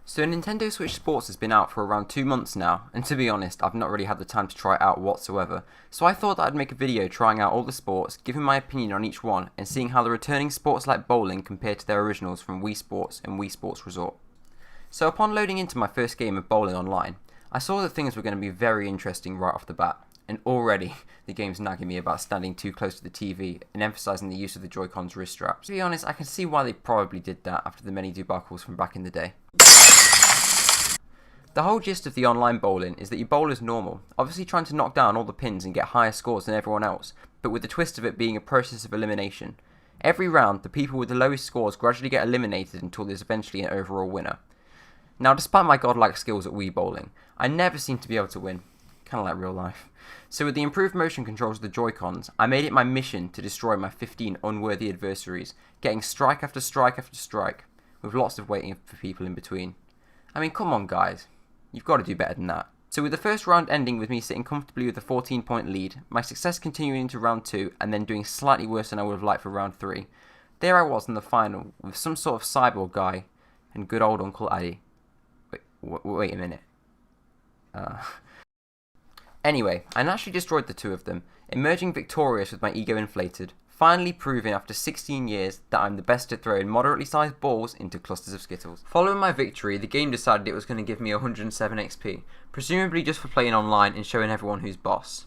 So Nintendo Switch Sports has been out for around 2 months now, and to be honest, I've not really had the time to try it out whatsoever, so I thought that I'd make a video trying out all the sports, giving my opinion on each one, and seeing how the returning sports like bowling compare to their originals from Wii Sports and Wii Sports Resort. So upon loading into my first game of bowling online, I saw that things were going to be very interesting right off the bat, and already the game's nagging me about standing too close to the TV and emphasising the use of the Joy-Con's wrist straps. To be honest, I can see why they probably did that after the many debacles from back in the day. The whole gist of the online bowling is that you bowl as normal, obviously trying to knock down all the pins and get higher scores than everyone else, but with the twist of it being a process of elimination. Every round, the people with the lowest scores gradually get eliminated until there's eventually an overall winner. Now, despite my godlike skills at Wii bowling, I never seem to be able to win, kinda like real life. So with the improved motion controls of the Joy-Cons, I made it my mission to destroy my 15 unworthy adversaries, getting strike after strike after strike, with lots of waiting for people in between. I mean, come on guys. You've got to do better than that. So with the first round ending with me sitting comfortably with a 14-point lead, my success continuing into round 2 and then doing slightly worse than I would have liked for round 3, there I was in the final with some sort of cyborg guy and good old Uncle Addy. Wait a minute. Anyway, I naturally destroyed the two of them, emerging victorious with my ego inflated, finally proving after 16 years that I'm the best at throwing moderately sized balls into clusters of skittles. Following my victory, the game decided it was going to give me 107 XP, presumably just for playing online and showing everyone who's boss.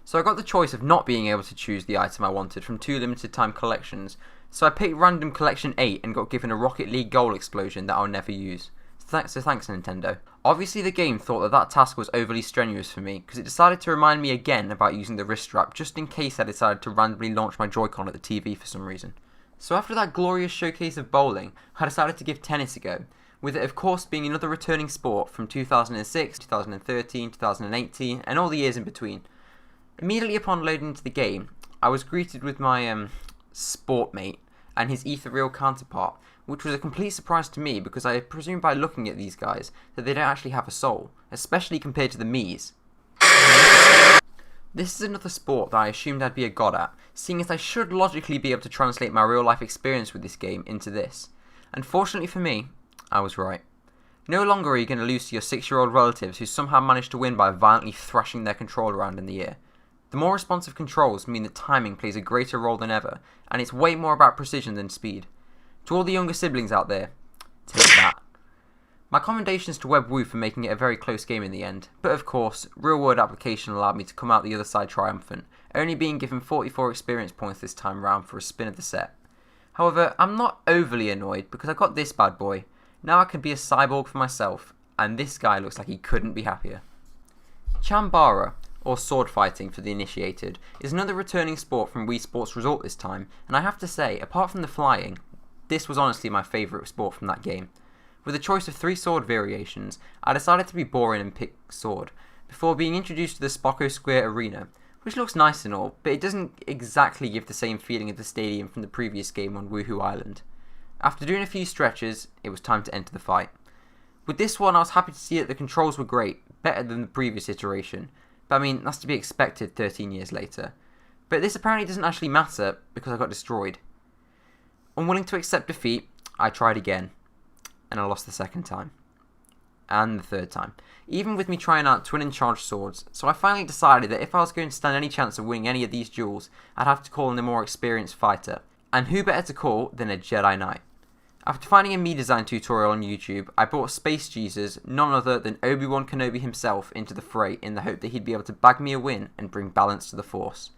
So I got the choice of not being able to choose the item I wanted from 2 limited time collections, so I picked random collection 8 and got given a Rocket League goal explosion that I'll never use. So thanks Nintendo. Obviously the game thought that task was overly strenuous for me, because it decided to remind me again about using the wrist strap just in case I decided to randomly launch my Joy-Con at the TV for some reason. So after that glorious showcase of bowling, I decided to give tennis a go, with it of course being another returning sport from 2006, 2013, 2018 and all the years in between. Immediately upon loading into the game, I was greeted with my sport mate and his ethereal counterpart, which was a complete surprise to me because I presumed by looking at these guys that they don't actually have a soul, especially compared to the Mii's. This is another sport that I assumed I'd be a god at, seeing as I should logically be able to translate my real life experience with this game into this. Unfortunately for me, I was right. No longer are you going to lose to your 6-year-old relatives who somehow managed to win by violently thrashing their controller around in the air. The more responsive controls mean that timing plays a greater role than ever, and it's way more about precision than speed. To all the younger siblings out there, take that. My commendations to WebWoo for making it a very close game in the end, but of course, real world application allowed me to come out the other side triumphant, only being given 44 experience points this time round for a spin of the set. However, I'm not overly annoyed because I got this bad boy. Now I can be a cyborg for myself, and this guy looks like he couldn't be happier. Chambara, or sword fighting for the initiated, is another returning sport from Wii Sports Resort this time, and I have to say, apart from the flying, this was honestly my favourite sport from that game. With a choice of 3 sword variations, I decided to be boring and pick sword, before being introduced to the Spocko Square Arena, which looks nice and all, but it doesn't exactly give the same feeling of the stadium from the previous game on Woohoo Island. After doing a few stretches, it was time to enter the fight. With this one I was happy to see that the controls were great, better than the previous iteration, but I mean that's to be expected 13 years later. But this apparently doesn't actually matter because I got destroyed. Unwilling to accept defeat, I tried again, and I lost the second time. And the third time, even with me trying out twin and charged swords, so I finally decided that if I was going to stand any chance of winning any of these duels, I'd have to call in a more experienced fighter, and who better to call than a Jedi Knight. After finding a Mii design tutorial on YouTube, I brought Space Jesus, none other than Obi-Wan Kenobi himself, into the fray in the hope that he'd be able to bag me a win and bring balance to the Force.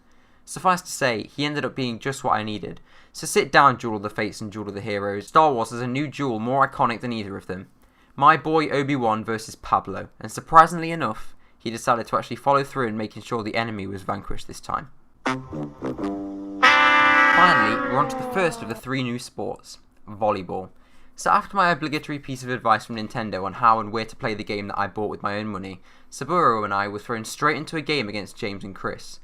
Suffice to say, he ended up being just what I needed. So sit down, Duel of the Fates and Duel of the Heroes. Star Wars has a new duel more iconic than either of them. My boy Obi-Wan versus Pablo, and surprisingly enough, he decided to actually follow through in making sure the enemy was vanquished this time. Finally, we're on to the first of the 3 new sports, volleyball. So after my obligatory piece of advice from Nintendo on how and where to play the game that I bought with my own money, Saburo and I were thrown straight into a game against James and Chris.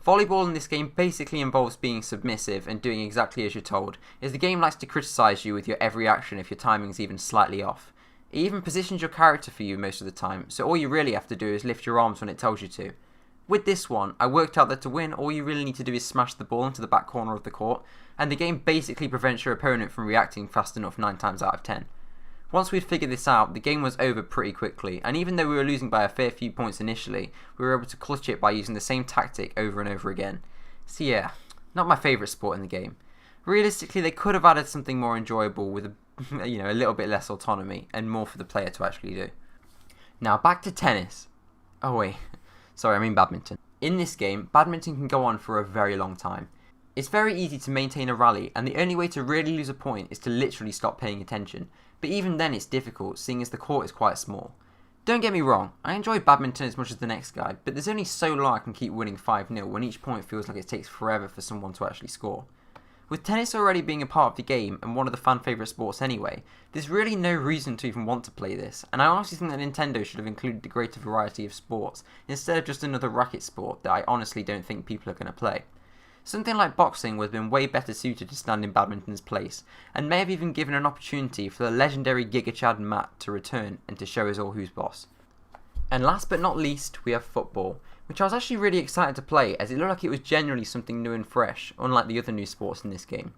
Volleyball in this game basically involves being submissive and doing exactly as you're told, as the game likes to criticise you with your every action if your timing's even slightly off. It even positions your character for you most of the time, so all you really have to do is lift your arms when it tells you to. With this one, I worked out that to win, all you really need to do is smash the ball into the back corner of the court, and the game basically prevents your opponent from reacting fast enough 9 times out of 10. Once we'd figured this out, the game was over pretty quickly, and even though we were losing by a fair few points initially, we were able to clutch it by using the same tactic over and over again. So yeah, not my favourite sport in the game. Realistically, they could have added something more enjoyable with a little bit less autonomy and more for the player to actually do. Now back to tennis. Oh wait, sorry, I mean badminton. In this game, badminton can go on for a very long time. It's very easy to maintain a rally, and the only way to really lose a point is to literally stop paying attention, but even then it's difficult, seeing as the court is quite small. Don't get me wrong, I enjoy badminton as much as the next guy, but there's only so long I can keep winning 5-0 when each point feels like it takes forever for someone to actually score. With tennis already being a part of the game and one of the fan favourite sports anyway, there's really no reason to even want to play this, and I honestly think that Nintendo should have included a greater variety of sports instead of just another racket sport that I honestly don't think people are going to play. Something like boxing would have been way better suited to stand in badminton's place, and may have even given an opportunity for the legendary Giga Chad Matt to return and to show us all who's boss. And last but not least, we have football, which I was actually really excited to play as it looked like it was generally something new and fresh, unlike the other new sports in this game.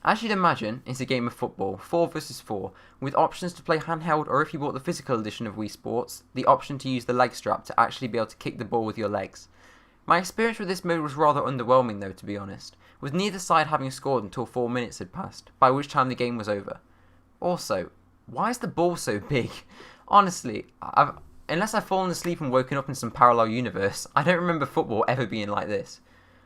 As you'd imagine, it's a game of football, 4 versus 4, with options to play handheld, or if you bought the physical edition of Wii Sports, the option to use the leg strap to actually be able to kick the ball with your legs. My experience with this mode was rather underwhelming though, to be honest, with neither side having scored until 4 minutes had passed, by which time the game was over. Also, why is the ball so big? Honestly, unless I've fallen asleep and woken up in some parallel universe, I don't remember football ever being like this.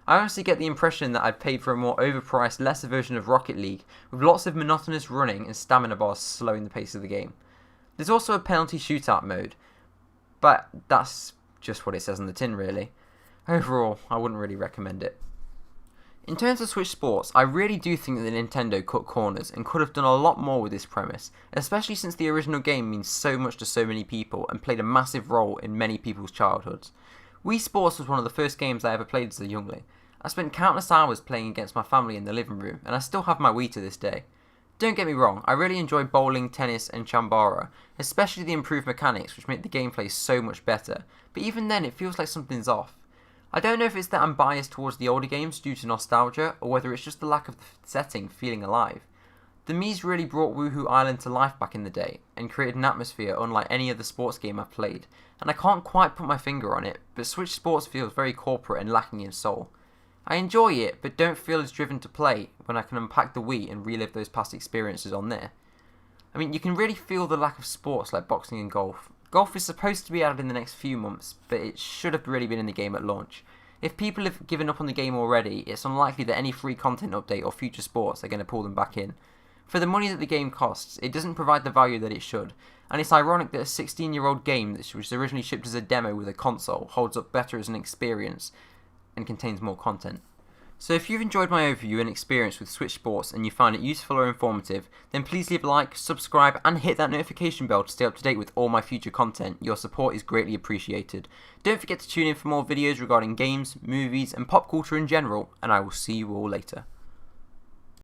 I honestly get the impression that I've paid for a more overpriced, lesser version of Rocket League, with lots of monotonous running and stamina bars slowing the pace of the game. There's also a penalty shootout mode, but that's just what it says on the tin really. Overall, I wouldn't really recommend it. In terms of Switch Sports, I really do think that Nintendo cut corners and could have done a lot more with this premise, especially since the original game means so much to so many people and played a massive role in many people's childhoods. Wii Sports was one of the first games I ever played as a youngling. I spent countless hours playing against my family in the living room, and I still have my Wii to this day. Don't get me wrong, I really enjoy bowling, tennis and chambara, especially the improved mechanics which make the gameplay so much better, but even then it feels like something's off. I don't know if it's that I'm biased towards the older games due to nostalgia, or whether it's just the lack of the setting feeling alive. The Mii's really brought Woohoo Island to life back in the day, and created an atmosphere unlike any other sports game I've played, and I can't quite put my finger on it, but Switch Sports feels very corporate and lacking in soul. I enjoy it, but don't feel as driven to play when I can unpack the Wii and relive those past experiences on there. I mean, you can really feel the lack of sports like boxing and golf. Golf is supposed to be added in the next few months, but it should have really been in the game at launch. If people have given up on the game already, it's unlikely that any free content update or future sports are going to pull them back in. For the money that the game costs, it doesn't provide the value that it should, and it's ironic that a 16-year-old game that was originally shipped as a demo with a console holds up better as an experience and contains more content. So if you've enjoyed my overview and experience with Switch Sports and you find it useful or informative, then please leave a like, subscribe and hit that notification bell to stay up to date with all my future content. Your support is greatly appreciated. Don't forget to tune in for more videos regarding games, movies and pop culture in general, and I will see you all later.